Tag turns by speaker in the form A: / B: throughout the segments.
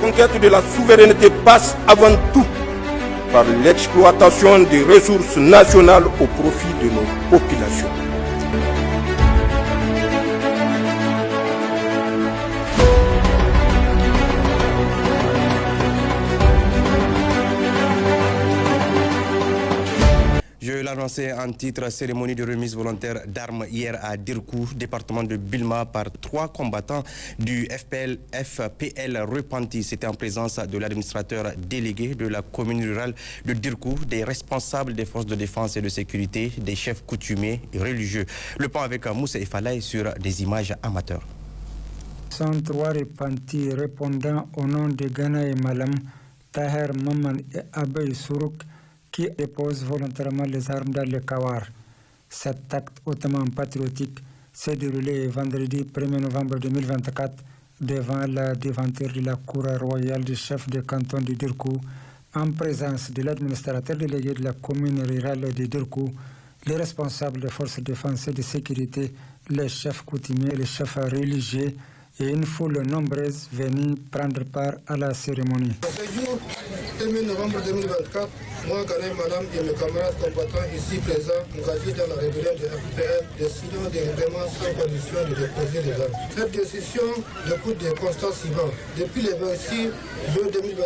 A: conquête de la souveraineté passe avant tout par l'exploitation des ressources nationales au profit de nos populations.
B: Je l'annonçais en titre, cérémonie de remise volontaire d'armes hier à Dirkou, département de Bilma, par 3 combattants du FPL repentis. C'était en présence de l'administrateur délégué de la commune rurale de Dirkou, des responsables des forces de défense et de sécurité, des chefs coutumiers et religieux. Le point avec Moussa Efalaï sur des images amateurs.
C: 103 repentis répondant au nom de Ghana et Malam, Taher Maman et Abey Sourouk, qui déposent volontairement les armes dans le Kawar. Cet acte hautement patriotique s'est déroulé vendredi 1er novembre 2024 devant la devanture de la cour royale du chef de canton de Dirkou, en présence de l'administrateur délégué de la commune rurale de Dirkou, les responsables des forces de défense et de sécurité, les chefs coutumiers, les chefs religieux et une foule nombreuse venue prendre part à la cérémonie.
D: Ce jour, 1er novembre 2024, moi, Ghana et Madame et mes camarades combattants ici présents, engagés dans la rébellion de FPL, décidons délibérément sans condition de déposer les armes. Cette décision découle des constats suivants. Depuis le 26 juin 2023,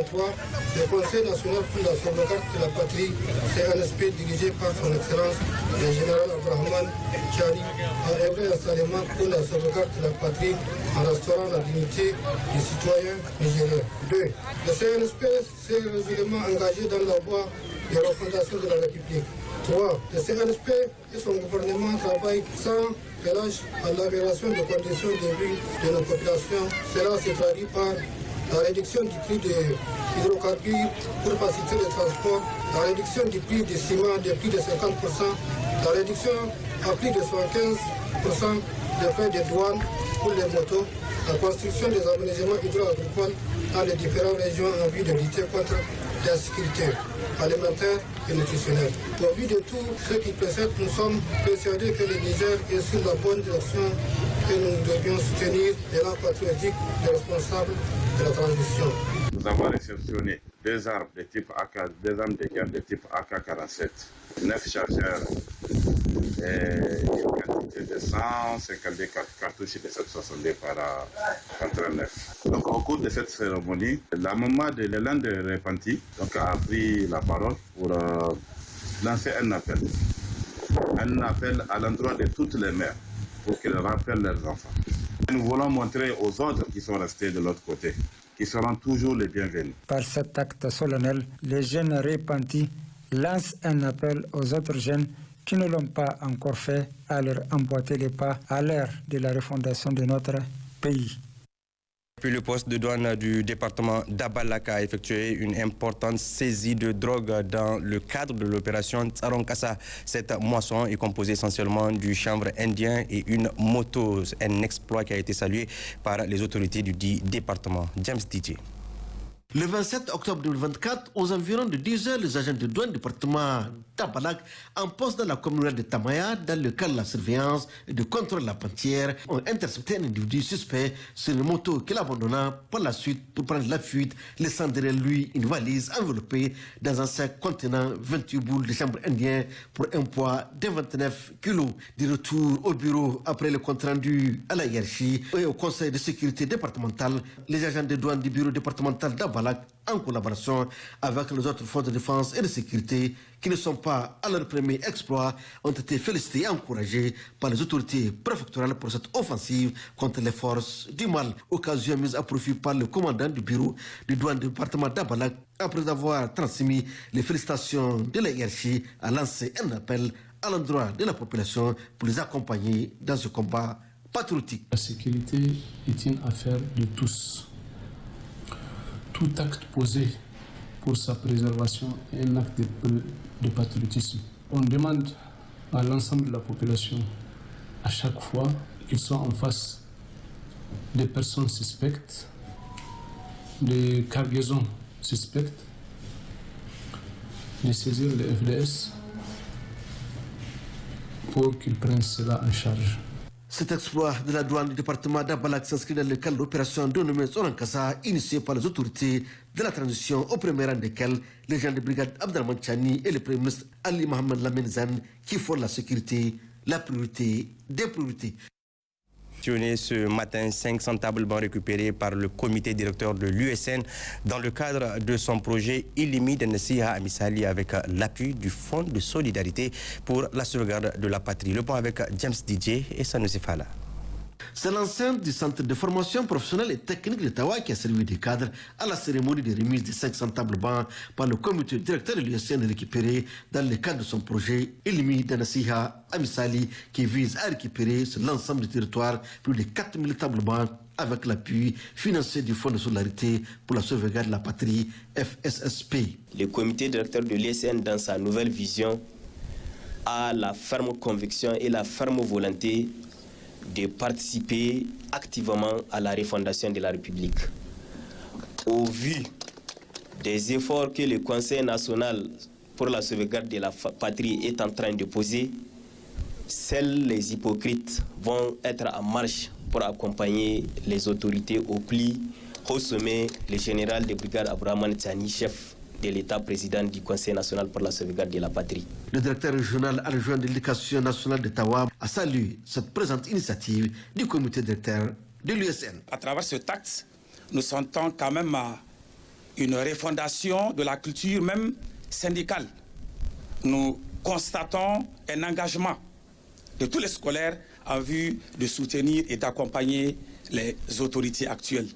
D: le Conseil national pour la sauvegarde de la patrie, CNSP, dirigé par son Excellence, le général Abrahman Tchani, a œuvré instamment pour la sauvegarde de la patrie en restaurant la dignité des citoyens nigériens. 2. Le CNSP s'est résolument engagé dans la voie de refondation de la République. 3. Le CNSP et son gouvernement travaillent sans relâche à l'amélioration des conditions de vie de nos populations. Cela se traduit par la réduction du prix des hydrocarbures pour faciliter le transport, la réduction du prix du ciment de plus de 50%, la réduction à plus de 75% des frais de douane pour les motos, la construction des aménagements hydro-agricoles dans les différentes régions en vue de lutter contre l'insécurité alimentaire et nutritionnelle. Au vu de tout ce qui précède, nous sommes persuadés que le Niger est sur la bonne direction et nous devions soutenir l'élan patriotique des responsables de la transition.
E: Nous avons réceptionné 2 armes de type AK, 2 armes de guerre de type AK-47, 9 chargeurs et une quantité de 152 cartouches de 762 par 89. Donc au cours de cette cérémonie, la maman de l'élan de Repenti a pris la parole pour lancer un appel à l'endroit de toutes les mères pour qu'elles rappellent leurs enfants. Nous voulons montrer aux autres qui sont restés de l'autre côté qui seront toujours les bienvenus.
C: Par cet acte solennel, les jeunes repentis lancent un appel aux autres jeunes qui ne l'ont pas encore fait à leur emboîter les pas à l'heure de la refondation de notre pays.
B: Puis le poste de douane du département d'Abalaka a effectué une importante saisie de drogue dans le cadre de l'opération Tsaronkasa. Cette moisson est composée essentiellement du chanvre indien et une moto. Un exploit qui a été salué par les autorités du dit département. James Didier.
F: Le 27 octobre 2024, aux environs de 10 heures, les agents de douane du département d'Abalak, en poste dans la commune de Tamaya, dans le cadre de la surveillance et du contrôle de la frontière, ont intercepté un individu suspect sur une moto qu'il abandonna par la suite pour prendre la fuite, laissant derrière lui une valise enveloppée dans un sac contenant 28 boules de chanvre indien pour un poids de 29 kilos. De retour au bureau après le compte rendu à la hiérarchie et au conseil de sécurité départemental, les agents de douane du bureau départemental d'Abalak, en collaboration avec les autres forces de défense et de sécurité qui ne sont pas à leur premier exploit, ont été félicités et encouragés par les autorités préfectorales pour cette offensive contre les forces du mal. Occasion mise à profit par le commandant du bureau du douane du département d'Abalak, après avoir transmis les félicitations de la hiérarchie, a lancé un appel à l'endroit de la population pour les accompagner dans ce combat patriotique.
G: La sécurité est une affaire de tous. Tout acte posé pour sa préservation est un acte de patriotisme. On demande à l'ensemble de la population, à chaque fois qu'ils sont en face des personnes suspectes, des cargaisons suspectes, de saisir le FDS pour qu'ils prennent cela en charge.
F: Cet exploit de la douane du département d'Abalak s'inscrit dans le cadre d'opérations dénommées Sorankasa, initiées par les autorités de la transition, au premier rang desquelles les gens de brigade Abdelrahman Chani et le premier ministre Ali Mohamed Lamine Zane, qui font la sécurité la priorité des priorités.
B: Ce matin, 500 tables bancs récupérées par le comité directeur de l'USN dans le cadre de son projet Ilimi Denesiha Amisali avec l'appui du Fonds de solidarité pour la sauvegarde de la patrie. Le point avec James DJ et Sanusi Fala.
F: C'est l'enceinte du centre de formation professionnelle et technique de Tawa qui a servi de cadre à la cérémonie de remise de 500 tables bancs par le comité directeur de l'USN récupéré dans le cadre de son projet Ilimi Denesiha Amisali qui vise à récupérer sur l'ensemble du territoire plus de 4000 tables bancs avec l'appui financier du Fonds de solidarité pour la sauvegarde de la patrie FSSP.
H: Le comité directeur de l'USN dans sa nouvelle vision a la ferme conviction et la ferme volonté de participer activement à la refondation de la République. Au vu des efforts que le Conseil national pour la sauvegarde de la patrie est en train de poser, seuls les hypocrites vont être en marche pour accompagner les autorités au plus haut sommet, le général de brigade Abdelrahman Chani, chef de l'État président du Conseil national pour la sauvegarde de la patrie.
F: Le directeur régional adjoint de l'éducation nationale de Tawa a salué cette présente initiative du comité directeur de l'USN.
I: À travers ce acte, nous sentons quand même une refondation de la culture même syndicale. Nous constatons un engagement de tous les scolaires en vue de soutenir et d'accompagner les autorités actuelles.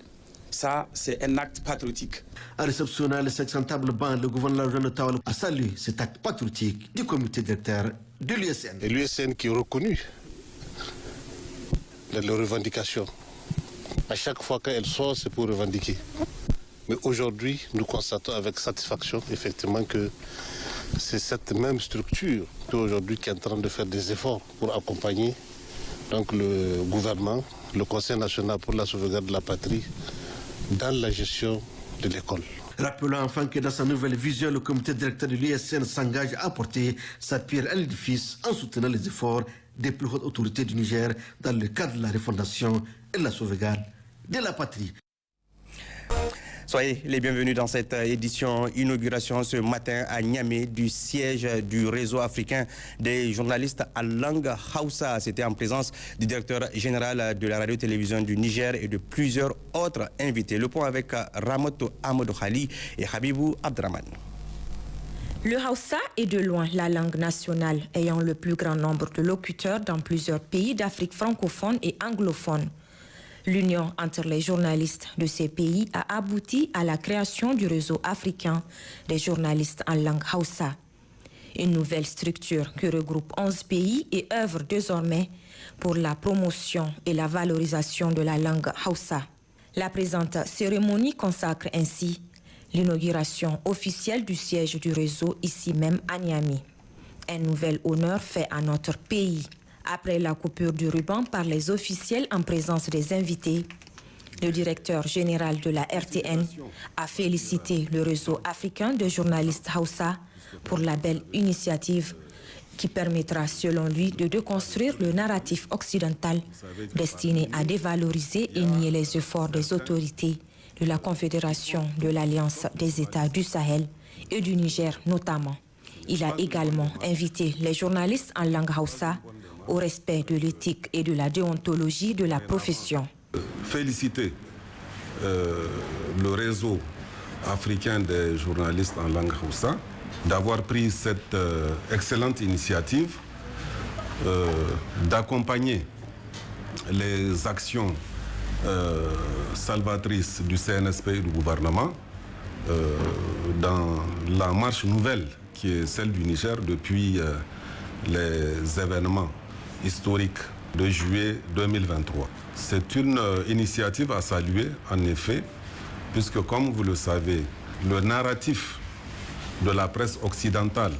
I: Ça, c'est un acte patriotique.
F: En réceptionnant les 500 tables bancs, le gouverneur de Tawa a salué cet acte patriotique du comité directeur de l'USN.
J: Et l'USN qui est reconnu dans les revendications. À chaque fois qu'elle sort, c'est pour revendiquer. Mais aujourd'hui, nous constatons avec satisfaction, effectivement, que c'est cette même structure qu'aujourd'hui qui est en train de faire des efforts pour accompagner donc, le gouvernement, le Conseil national pour la sauvegarde de la patrie, dans la gestion de l'école.
F: Rappelons enfin que dans sa nouvelle vision, le comité directeur de l'USN s'engage à apporter sa pierre à l'édifice en soutenant les efforts des plus hautes autorités du Niger dans le cadre de la refondation et de la sauvegarde de la patrie.
B: Soyez les bienvenus dans cette édition inauguration ce matin à Niamey du siège du réseau africain des journalistes en langue Hausa. C'était en présence du directeur général de la radio-télévision du Niger et de plusieurs autres invités. Le point avec Ramoto Amadou Khali et Habibou Abdraman.
K: Le Hausa est de loin la langue nationale ayant le plus grand nombre de locuteurs dans plusieurs pays d'Afrique francophone et anglophone. L'union entre les journalistes de ces pays a abouti à la création du réseau africain des journalistes en langue Hausa. Une nouvelle structure qui regroupe 11 pays et œuvre désormais pour la promotion et la valorisation de la langue Hausa. La présente cérémonie consacre ainsi l'inauguration officielle du siège du réseau ici même à Niamey. Un nouvel honneur fait à notre pays. Après la coupure du ruban par les officiels en présence des invités, le directeur général de la RTN a félicité le réseau africain de journalistes Hausa pour la belle initiative qui permettra, selon lui, de déconstruire le narratif occidental destiné à dévaloriser et nier les efforts des autorités de la Confédération de l'Alliance des États du Sahel et du Niger notamment. Il a également invité les journalistes en langue Hausa au respect de l'éthique et de la déontologie de la profession.
L: Féliciter le réseau africain des journalistes en langue Hausa d'avoir pris cette excellente initiative d'accompagner les actions salvatrices du CNSP et du gouvernement dans la marche nouvelle qui est celle du Niger depuis les événements historique de juillet 2023. C'est une initiative à saluer, en effet, puisque, comme vous le savez, le narratif de la presse occidentale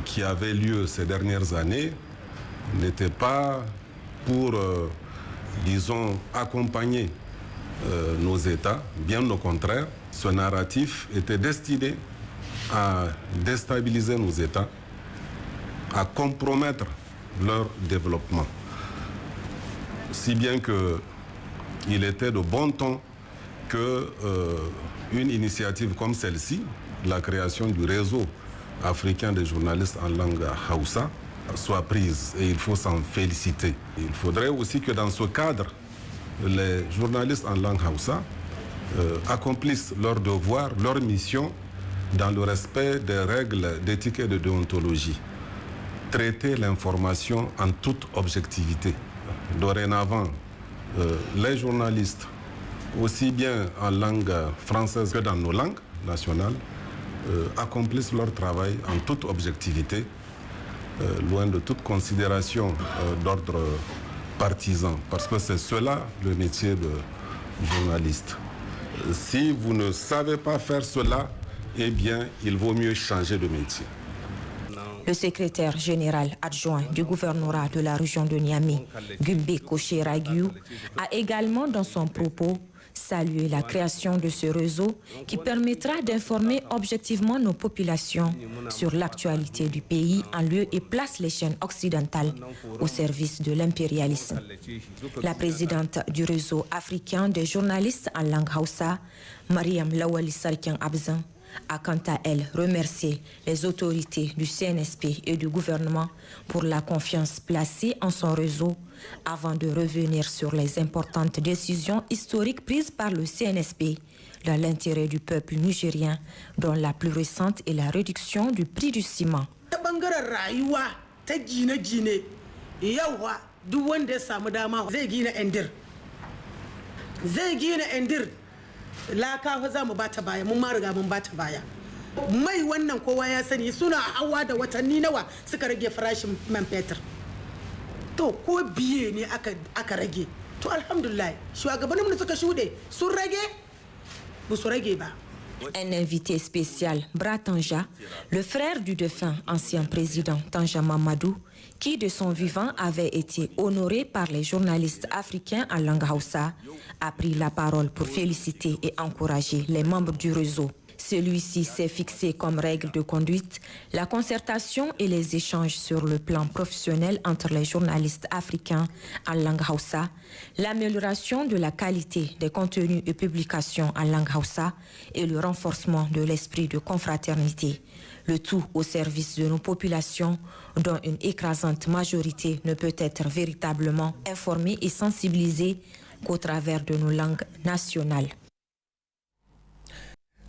L: qui avait lieu ces dernières années n'était pas pour, disons, accompagner nos États, bien au contraire. Ce narratif était destiné à déstabiliser nos États, à compromettre leur développement. si bien qu'il était de bon ton que une initiative comme celle-ci, la création du réseau africain des journalistes en langue Hausa, soit prise, et il faut s'en féliciter. Il faudrait aussi que dans ce cadre, les journalistes en langue Hausa accomplissent leur devoir, leur mission dans le respect des règles d'éthique et de déontologie. Traiter l'information en toute objectivité. Dorénavant, les journalistes, aussi bien en langue française que dans nos langues nationales, accomplissent leur travail en toute objectivité, loin de toute considération d'ordre partisan, parce que c'est cela le métier de journaliste. Si vous ne savez pas faire cela, eh bien, il vaut mieux changer de métier.
K: Le secrétaire général adjoint du gouvernorat de la région de Niamey, Gumbe Koché-Ragiou, a également dans son propos salué la création de ce réseau qui permettra d'informer objectivement nos populations sur l'actualité du pays en lieu et place les chaînes occidentales au service de l'impérialisme. La présidente du réseau africain des journalistes en langue Hausa, Mariam Lawali Sarkian Abzan, a quant à elle remercié les autorités du CNSP et du gouvernement pour la confiance placée en son réseau avant de revenir sur les importantes décisions historiques prises par le CNSP dans l'intérêt du peuple nigérien, dont la plus récente est la réduction du prix du ciment.
M: laka fa za mu bata baya mun ma riga mun bata baya mai wannan kowa ya sani suna hawa da watanni nawa suka rage farashin man fetur to ko biye ne aka rage to alhamdulillah shugabannin mu suka shude sun rage ba su rage ba.
K: Un invité spécial, Bra Tanja, le frère du défunt ancien président Tanja Mamadou, qui de son vivant avait été honoré par les journalistes africains en langue Hausa, a pris la parole pour féliciter et encourager les membres du réseau. Celui-ci s'est fixé comme règle de conduite la concertation et les échanges sur le plan professionnel entre les journalistes africains en langue Hausa, l'amélioration de la qualité des contenus et publications en langue Hausa et le renforcement de l'esprit de confraternité. Le tout au service de nos populations dont une écrasante majorité ne peut être véritablement informée et sensibilisée qu'au travers de nos langues nationales.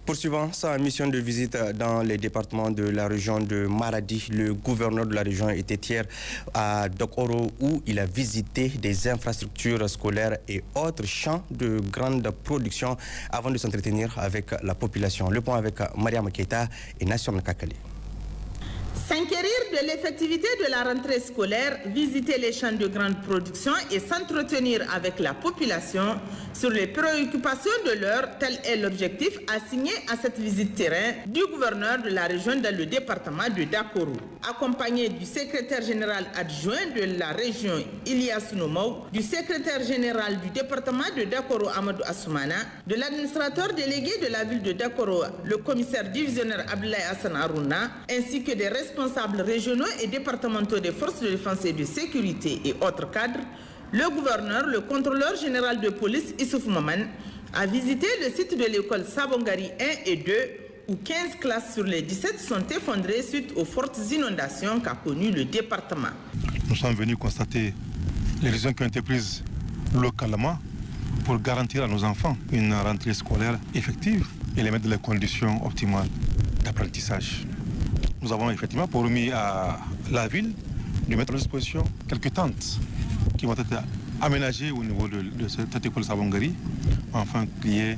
B: Poursuivant sa mission de visite dans les départements de la région de Maradi, le gouverneur de la région était hier à Dokoro où il a visité des infrastructures scolaires et autres champs de grande production avant de s'entretenir avec la population. Le point avec Mariam Keita et Nation Kakali.
N: S'inquérir de l'effectivité de la rentrée scolaire, visiter les champs de grande production et s'entretenir avec la population sur les préoccupations de l'heure, tel est l'objectif assigné à cette visite terrain du gouverneur de la région dans le département de Dakoro. Accompagné du secrétaire général adjoint de la région Ilyas Noumou, du secrétaire général du département de Dakoro Amadou Assoumana, de l'administrateur délégué de la ville de Dakoro, le commissaire divisionnaire Abdoulaye Hassan Harouna, ainsi que des responsables régionaux et départementaux des forces de défense et de sécurité et autres cadres, le gouverneur, le contrôleur général de police Issouf Maman a visité le site de l'école Sabongari 1 et 2 où 15 classes sur les 17 sont effondrées suite aux fortes inondations qu'a connues le département.
O: Nous sommes venus constater les raisons qui ont été prises localement pour garantir à nos enfants une rentrée scolaire effective et les mettre dans les conditions optimales d'apprentissage. Nous avons effectivement promis à la ville de mettre à disposition quelques tentes qui vont être aménagées au niveau de cette école Sabongari, afin qu'il y ait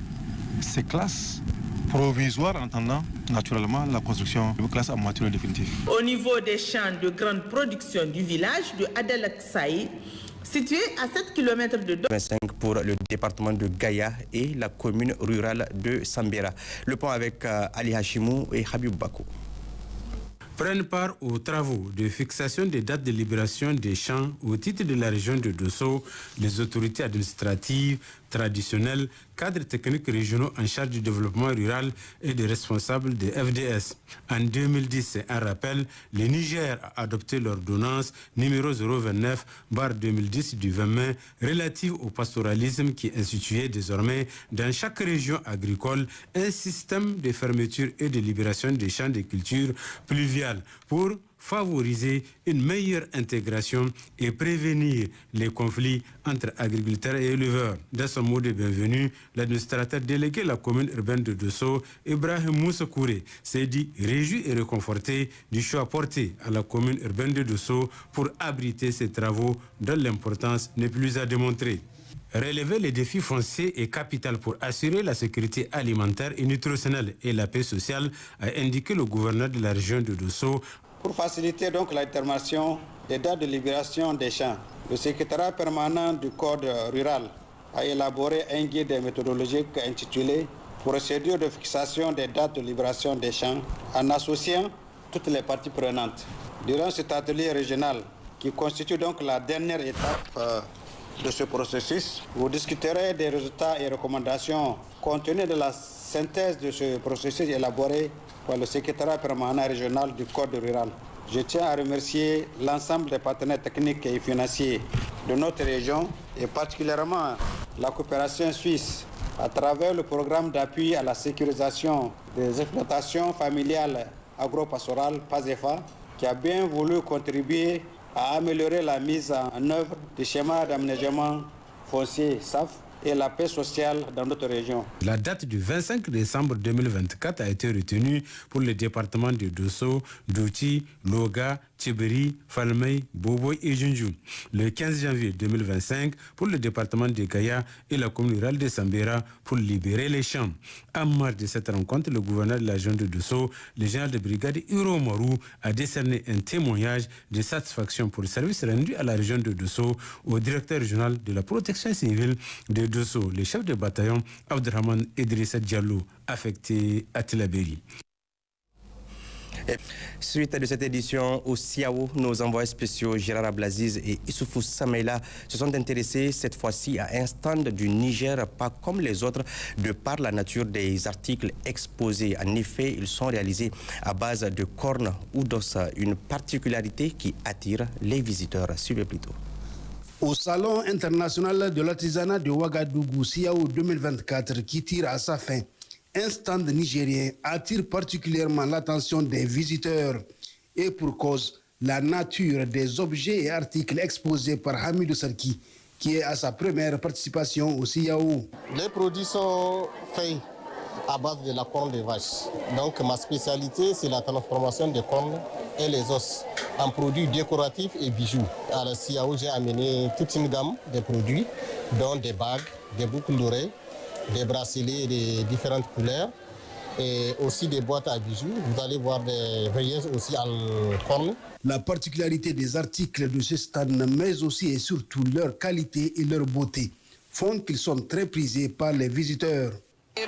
O: ces classes provisoires en attendant naturellement la construction de classes en matière définitive.
N: Au niveau des champs de grande production du village de Adelaksaï, situé à 7 km de
B: 25 pour le département de Gaïa et la commune rurale de Sambera. Le point avec Ali Hashimou et Habib Bako.
P: Prennent part aux travaux de fixation des dates de libération des champs au titre de la région de Dosso, les autorités administratives, traditionnels, cadres techniques régionaux en charge du développement rural et des responsables des FDS. En 2010, c'est un rappel, le Niger a adopté l'ordonnance numéro 029/2010 du 20 mai relative au pastoralisme qui instituait désormais dans chaque région agricole un système de fermeture et de libération des champs de culture pluviales pour favoriser une meilleure intégration et prévenir les conflits entre agriculteurs et éleveurs. Dans son mot de bienvenue, l'administrateur délégué de la commune urbaine de Dosso, Ibrahim Moussakouré, s'est dit réjoui et réconforté du choix porté à la commune urbaine de Dosso pour abriter ces travaux dont l'importance n'est plus à démontrer. Relever les défis fonciers est capital pour assurer la sécurité alimentaire et nutritionnelle et la paix sociale, a indiqué le gouverneur de la région de Dosso.
Q: Pour faciliter donc la détermination des dates de libération des champs, le secrétariat permanent du Code rural a élaboré un guide méthodologique intitulé « Procédure de fixation des dates de libération des champs » en associant toutes les parties prenantes. Durant cet atelier régional, qui constitue donc la dernière étape de ce processus, vous discuterez des résultats et recommandations contenus dans la synthèse de ce processus élaboré par le secrétariat permanent régional du Code rural. Je tiens à remercier l'ensemble des partenaires techniques et financiers de notre région et particulièrement la coopération suisse à travers le programme d'appui à la sécurisation des exploitations familiales agro-pastorales PASEFA qui a bien voulu contribuer à améliorer la mise en œuvre du schéma d'aménagement foncier SAF et la paix sociale dans notre région.
P: La date du 25 décembre 2024 a été retenue pour les départements de Dosso, Douti, Loga, Tchibiri, Falmey, Boboy et Junju. Le 15 janvier 2025 pour le département de Kaya et la commune rurale de Sambera pour libérer les champs. En marge de cette rencontre, le gouverneur de la région de Dosso, le général de brigade Hiro Marou, a décerné un témoignage de satisfaction pour le service rendu à la région de Dosso au directeur régional de la protection civile de Dosso, le chef de bataillon Abderrahman Idrissa Diallo, affecté à Tilaberi.
B: Suite de cette édition au Siao, nos envoyés spéciaux Gérard Ablaziz et Issoufou Samaïla se sont intéressés cette fois-ci à un stand du Niger, pas comme les autres, de par la nature des articles exposés. En effet, ils sont réalisés à base de cornes ou d'os, une particularité qui attire les visiteurs. Suivez plutôt.
R: Au Salon international de l'artisanat de Ouagadougou, Siao 2024, qui tire à sa fin, un stand nigérien attire particulièrement l'attention des visiteurs et pour cause, la nature des objets et articles exposés par Hamidou Sarki, qui est à sa première participation au Siao.
S: Les produits sont faits à base de la corne de vache. Donc ma spécialité, c'est la transformation des cornes et les os en produits décoratifs et bijoux. À la Siao, j'ai amené toute une gamme de produits, dont des bagues, des boucles d'oreilles, des bracelets de différentes couleurs et aussi des boîtes à bijoux. Vous allez voir des veilleuses aussi en corne.
R: La particularité des articles de ce stand, mais aussi et surtout leur qualité et leur beauté, font qu'ils sont très prisés par les visiteurs.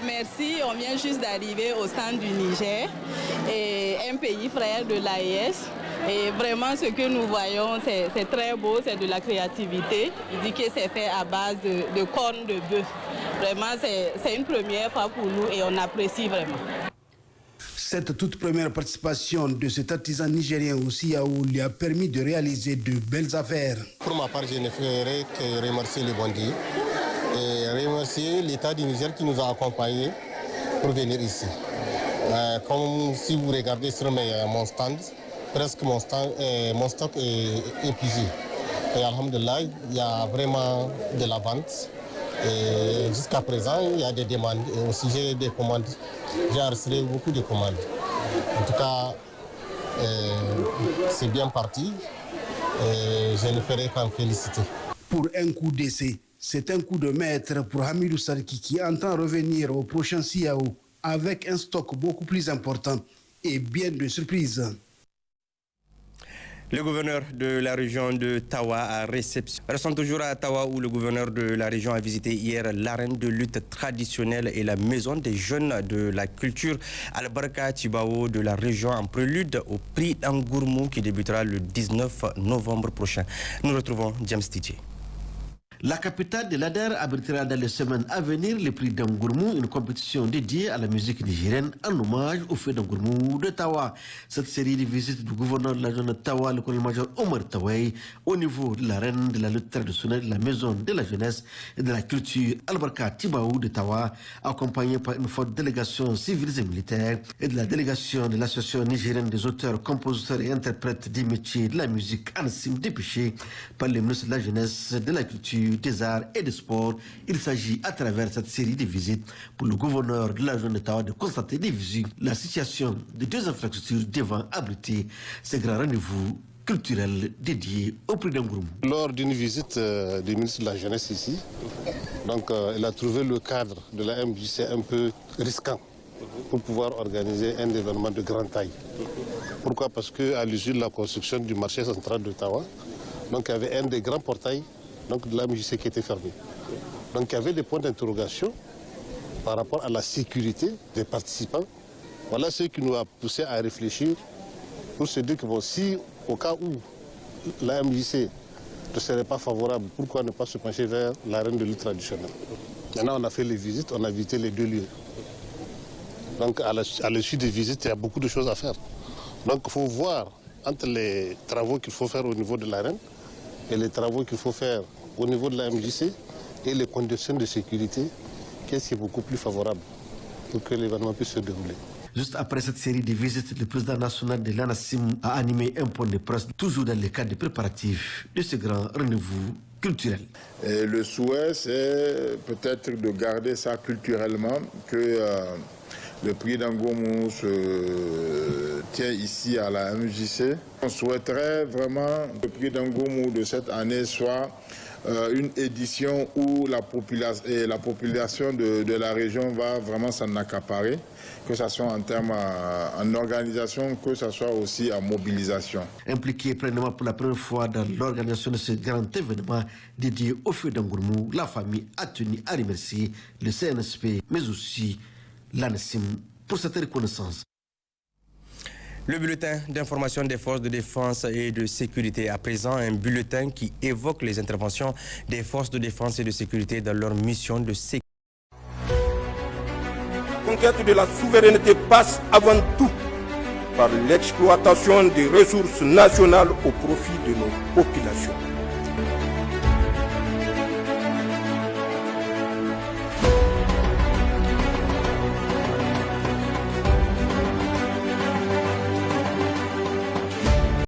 T: Merci, on vient juste d'arriver au stand du Niger, et un pays frère de l'AES. Et vraiment, ce que nous voyons, c'est très beau, c'est de la créativité. Il dit que c'est fait à base de cornes de bœuf. Vraiment, c'est une première fois pour nous et on apprécie vraiment.
R: Cette toute première participation de cet artisan nigérien au Siao lui a permis de réaliser de belles affaires.
S: Pour ma part, je ne ferai que remercier le bon Dieu et remercier l'État du Niger qui nous a accompagnés pour venir ici. Comme si vous regardez sur mon stand, presque mon stock est épuisé. Et alhamdulillah, il y a vraiment de la vente. Et jusqu'à présent, il y a des demandes. Et aussi, j'ai des commandes. J'ai reçu beaucoup de commandes. En tout cas, c'est bien parti. Et je ne ferai qu'en féliciter.
R: Pour un coup d'essai, c'est un coup de maître pour Hamidou Sarki qui entend revenir au prochain Siao avec un stock beaucoup plus important et bien de surprises.
B: Le gouverneur de la région de Tawa a réceptionné. Restons toujours à Tawa où le gouverneur de la région a visité hier l'arène de lutte traditionnelle et la maison des jeunes de la culture Al-Barka Tibao de la région en prélude au prix d'Angourmou qui débutera le 19 novembre prochain. Nous retrouvons James Tidje.
F: La capitale de l'Ader abritera dans les semaines à venir le prix d'Angourmou, une compétition dédiée à la musique nigérienne en hommage au feu d'Angourmou de Tawa. Cette série de visites du gouverneur de la zone de Tawa, le colonel-major Omar Tawai, au niveau de l'arène de la lutte traditionnelle de la maison de la jeunesse et de la culture Albarka Tibaou de Tawa, accompagnée par une forte délégation civile et militaire et de la délégation de l'association nigérienne des auteurs, compositeurs et interprètes des métiers de la musique Ansim Dépêché par le ministre de la jeunesse, de la culture, des arts et des sports. Il s'agit à travers cette série de visites pour le gouverneur de la zone de Tawa de constater des visu la situation des deux infrastructures devant abriter ces grands rendez-vous culturels dédiés au prix d'Angourmou.
J: Lors d'une visite du ministre de la jeunesse ici, donc, il a trouvé le cadre de la MJC un peu risquant pour pouvoir organiser un événement de grande taille. Pourquoi? Parce qu'à l'issue de la construction du marché central de Tawa, donc, il y avait un des grands portails donc, de la MJC qui était fermé. Donc il y avait des points d'interrogation par rapport à la sécurité des participants. Voilà ce qui nous a poussé à réfléchir pour se dire que bon, si au cas où la MJC ne serait pas favorable, pourquoi ne pas se pencher vers l'arène de lutte traditionnelle? Maintenant on a fait les visites, on a visité les deux lieux. Donc à l'issue des visites, il y a beaucoup de choses à faire. Donc il faut voir entre les travaux qu'il faut faire au niveau de l'arène et les travaux qu'il faut faire au niveau de la MJC et les conditions de sécurité, qu'est-ce qui est beaucoup plus favorable pour que l'événement puisse se dérouler.
F: Juste après cette série de visites, le président national de l'ANASIM a animé un point de presse, toujours dans le cadre des préparatifs de ce grand rendez-vous culturel.
U: Et le souhait, c'est peut-être de garder ça culturellement, que le prix d'Angourmou se tient ici à la MJC. On souhaiterait vraiment que le prix d'Angourmou de cette année soit une édition où la population de la région va vraiment s'en accaparer, que ce soit en termes en organisation, que ce soit aussi en mobilisation.
F: Impliqué pleinement pour la première fois dans l'organisation de ce grand événement dédié au feu d'Angourmou, la famille a tenu à remercier le CNSP, mais aussi l'ANASIM pour cette reconnaissance.
B: Le bulletin d'information des forces de défense et de sécurité. À présent, un bulletin qui évoque les interventions des forces de défense et de sécurité dans leur mission de sécurité.
A: La conquête de la souveraineté passe avant tout par l'exploitation des ressources nationales au profit de nos populations.